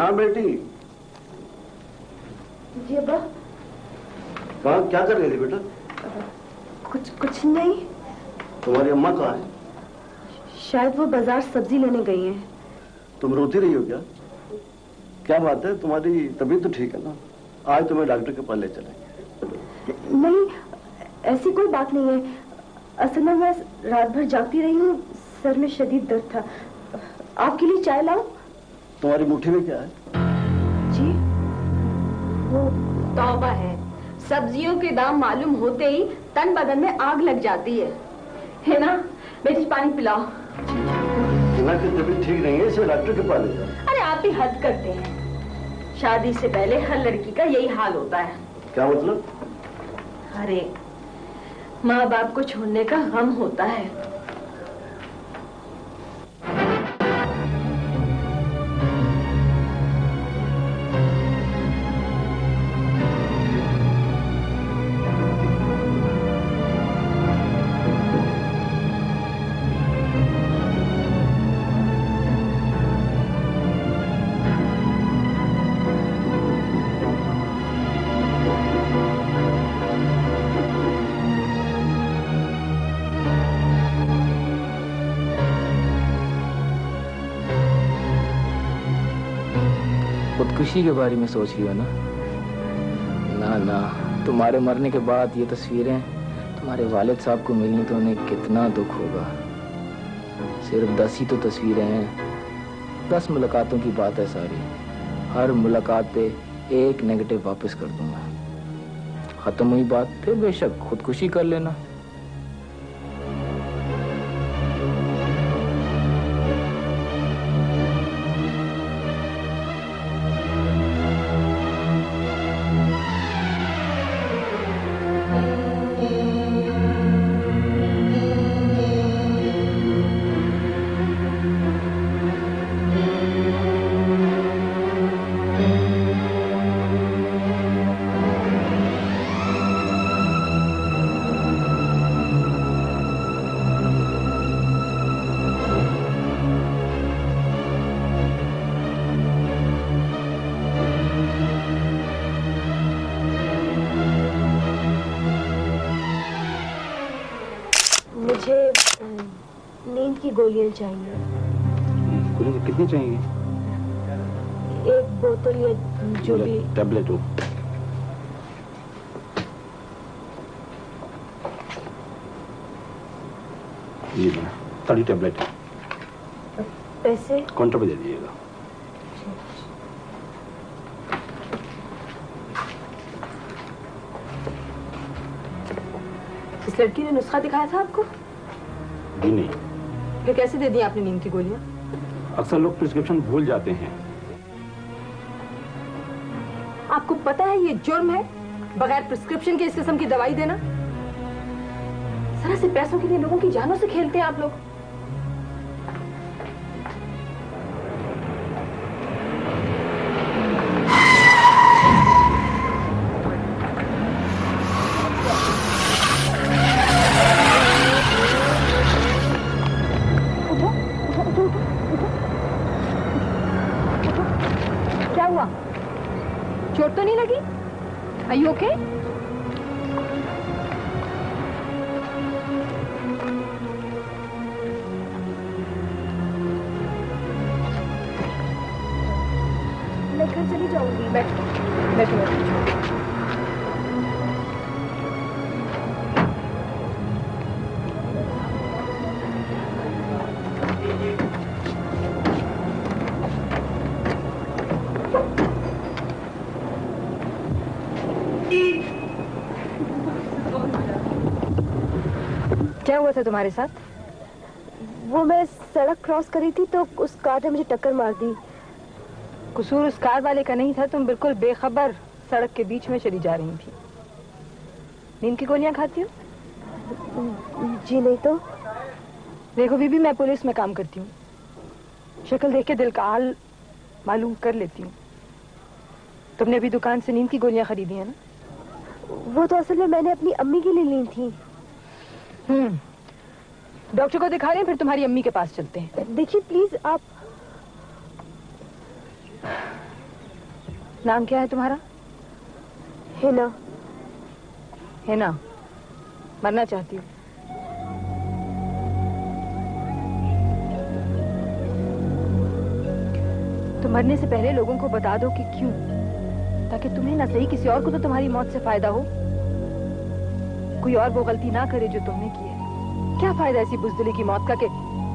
हाँ बेटी। जी अब्बा। कहाँ क्या कर रही थी बेटा? कुछ नहीं। तुम्हारी अम्मा कहाँ है? शायद वो बाजार सब्जी लेने गई हैं। तुम रोती रही हो क्या? क्या बात है, तुम्हारी तबीयत तो ठीक है ना? आज तुम्हें डॉक्टर के पास ले चलेंगे। नहीं, ऐसी कोई बात नहीं है। असल में मैं रात भर जागती रही हूँ, सर में शदीद दर्द था। आपके लिए चाय लाऊं? तुम्हारी मुट्ठी में क्या है? जी वो तौबा है, सब्जियों के दाम मालूम होते ही तन बदन में आग लग जाती है ना? बेटी पानी पिलाओ। हिना की तबीयत ठीक नहीं है, इसे डॉक्टर के पास ले जाओ। अरे आप भी हद करते हैं, शादी से पहले हर लड़की का यही हाल होता है। क्या मतलब? अरे माँ बाप को छोड़ने का गम होता है। खुशी के बारे में सोच रही हो ना? ना ना, तुम्हारे मरने के बाद ये तस्वीरें तुम्हारे वालिद साहब को मिली तो उन्हें कितना दुख होगा। सिर्फ 10 ही तो तस्वीरें हैं, 10 मुलाकातों की बात है सारी। हर मुलाकात पे एक नेगेटिव वापस कर दूंगा। खत्म हुई बात, फिर बेशक खुदकुशी कर लेना। नींद की गोलियां चाहिए। गोलियां कितनी चाहिए? 1 बोतल या जो भी टैबलेट हो। ये बना 30 टैबलेट। पैसे काउंटर पे दे दीजिएगा। इस लड़की ने नुस्खा दिखाया था आपको? जी नहीं। फिर कैसे दे दी आपने नींद की गोलियां? अक्सर लोग प्रिस्क्रिप्शन भूल जाते हैं। आपको पता है ये जुर्म है बगैर प्रिस्क्रिप्शन के इस किस्म की दवाई देना? जरा से पैसों के लिए लोगों की जानों से खेलते हैं आप लोग। चोट तो नहीं लगी? Are you okay? मैं घर चली जाऊंगी। बैठो। क्या हुआ था तुम्हारे साथ? वो मैं सड़क क्रॉस कर रही थी तो उस कार ने मुझे टक्कर मार दी। कसूर उस कार वाले का नहीं था, तुम बिल्कुल बेखबर सड़क के बीच में चली जा रही थी। नींद की गोलियां खाती हो? जी नहीं तो। देखो बीबी, मैं पुलिस में काम करती हूँ, शक्ल देख के दिल का हाल मालूम कर लेती हूँ। तुमने अभी दुकान से नींद की गोलियां खरीदी है ना? वो तो असल में मैंने अपनी अम्मी के लिए ली थी। डॉक्टर को दिखा रहे हैं, फिर तुम्हारी अम्मी के पास चलते हैं। देखिए प्लीज आप। नाम क्या है तुम्हारा? हिना। हिना, मरना चाहती हूँ। तो मरने से पहले लोगों को बता दो कि क्यों, ताकि तुम्हें ना सही किसी और को तो तुम्हारी मौत से फायदा हो, कोई और वो गलती ना करे जो तुमने की है। क्या फायदा ऐसी बुज़दिली की मौत का कि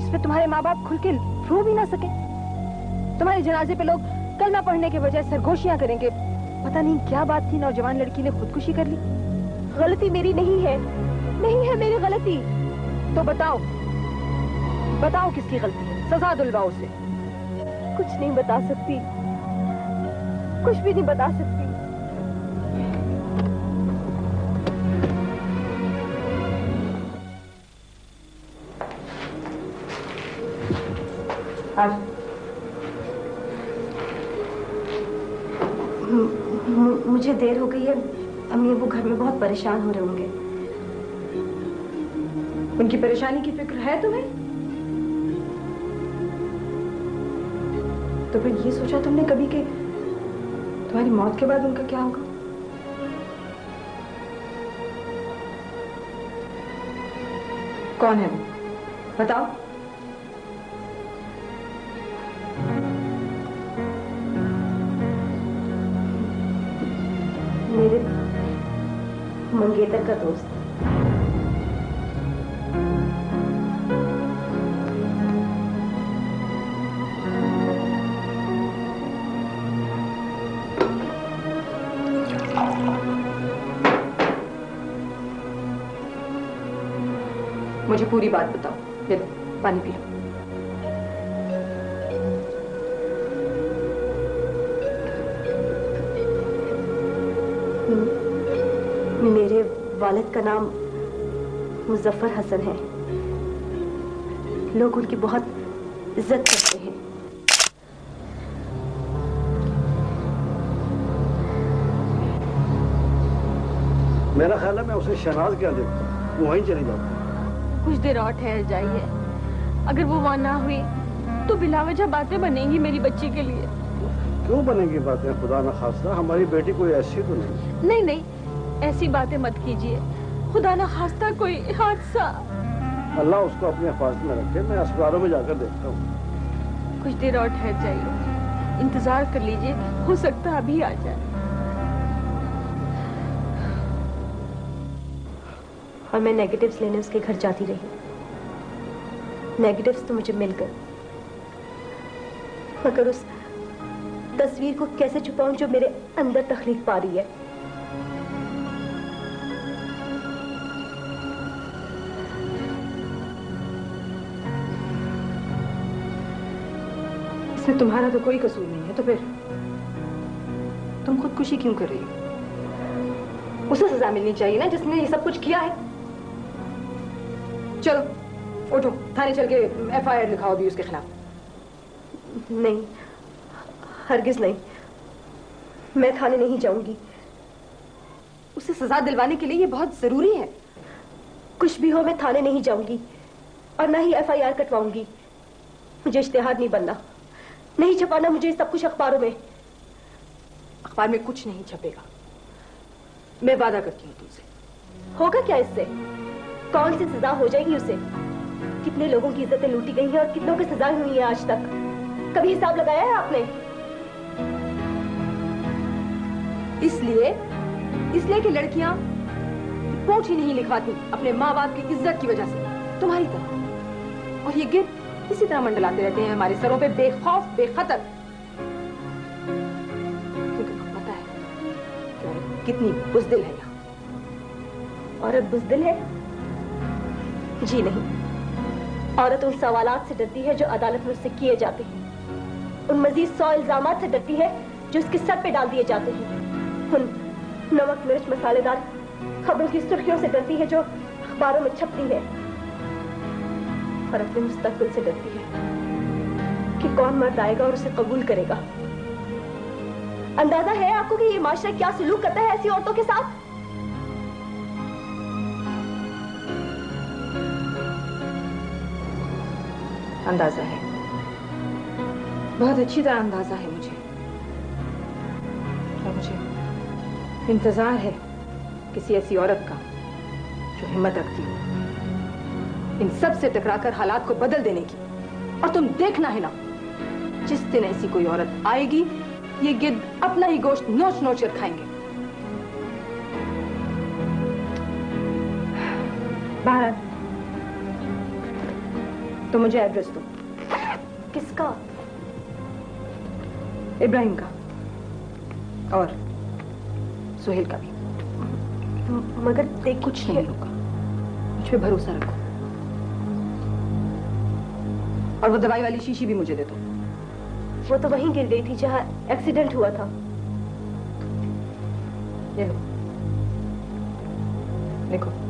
जिसमें तुम्हारे माँ बाप खुल के रो भी ना सके। तुम्हारे जनाजे पे लोग कलमा पढ़ने के बजाय सरगोशियां करेंगे। पता नहीं क्या बात थी, नौजवान लड़की ने खुदकुशी कर ली। गलती मेरी नहीं है, नहीं है मेरी गलती। तो बताओ, बताओ किसकी गलती है, सजा दिलवाओ उसे। कुछ नहीं बता सकती, कुछ भी नहीं बता सकती। आज मुझे देर हो गई है। अम्मी वो घर में बहुत परेशान हो रहे होंगे। उनकी परेशानी की फिक्र है तुम्हें? तो फिर ये सोचा तुमने कभी कि तुम्हारी मौत के बाद उनका क्या होगा? कौन है वो, बताओ। मेरे मंगेतर का दोस्त। मुझे पूरी बात बताओ। ले लो, पानी पी लो। मेरे वालिद का नाम मुजफ्फर हसन है। लोग उनकी बहुत इज्जत करते हैं। मेरा ख्याल है मैं उसे शहनाज क्या देखता हूँ, वो वहीं चली जाती। कुछ देर और ठहर जाइए। अगर वो वहां ना हुई तो बिलावजह बातें बनेंगी मेरी बच्ची के लिए। क्यों बनेंगी बातें? खुदा न खास्ता हमारी बेटी कोई ऐसी तो नहीं। नहीं नहीं, ऐसी बातें मत कीजिए। खुदा ना खास्ता कोई हादसा। अल्लाह उसको अपने हिफाजत में रखे। मैं अस्पतालों में जाकर देखता हूँ। कुछ देर और ठहर जाइए, इंतजार कर लीजिए, हो सकता है अभी आ जाए। और मैं नेगेटिव्स लेने उसके घर जाती रही। नेगेटिव्स तो मुझे मिल गए, मगर उस तस्वीर को कैसे छुपाऊं जो मेरे अंदर तख्लीक पा रही है। इसमें तुम्हारा तो कोई कसूर नहीं है, तो फिर तुम खुदकुशी क्यों कर रही हो? उसे सजा मिलनी चाहिए ना जिसने ये सब कुछ किया है। चलो उठो, थाने चल के एफआईआर लिखाओ भी उसके खिलाफ। नहीं, हरगिज नहीं, मैं थाने नहीं जाऊंगी। उसे सजा दिलवाने के लिए ये बहुत जरूरी है। कुछ भी हो, मैं थाने नहीं जाऊंगी और ना ही एफआईआर कटवाऊंगी। मुझे इश्तिहार नहीं बनना, नहीं छपाना मुझे सब कुछ अखबारों में। अखबार में कुछ नहीं छपेगा, मैं वादा करती हूँ तुमसे। होगा क्या इससे? कौन सी सजा हो जाएगी उसे? कितने लोगों की इज्जतें लूटी गई हैं और कितनों की सजाएं हुई हैं आज तक। कभी हिसाब लगाया है आपने? इसलिए कि लड़कियां पोंछ ही नहीं लिखवाती अपने माँ बाप की इज्जत की वजह से, तुम्हारी तरह। और ये गिर इसी तरह मंडलाते रहते हैं हमारे सरों पे, बेखौफ बेखतर। क्योंकि पता है कि औरत कितनी बुज़दिल है। यहाँ औरत बुज़दिल है? जी नहीं, औरत उन सवालात से डरती है जो अदालत में उससे किए जाते हैं, उन मजीद 100 इल्जामात से डरती है जो उसके सर पे डाल दिए जाते हैं, उन नमक मिर्च मसालेदार खबरों की सुर्खियों से डरती है जो अखबारों में छपती है, और अपने मुस्तकबिल से डरती है कि कौन मर्द आएगा और उसे कबूल करेगा। अंदाजा है आपको कि ये माशरा क्या सलूक करता है ऐसी औरतों के साथ? अंदाजा है, बहुत अच्छी तरह अंदाजा है मुझे। मुझे इंतजार है किसी ऐसी औरत का जो हिम्मत रखती हो इन सब से टकराकर हालात को बदल देने की। और तुम देखना है ना, जिस दिन ऐसी कोई औरत आएगी ये गिद्ध अपना ही गोश्त नोच नोच कर खाएंगे। बाहर तो मुझे एड्रेस दो। किसका? इब्राहिम का और सुहेल का भी। मगर देख कुछ नहीं होगा, मुझ पे भरोसा रखो। और वो दवाई वाली शीशी भी मुझे दे दो। वो तो वहीं गिर गई थी जहाँ एक्सीडेंट हुआ था। ये लो, देखो।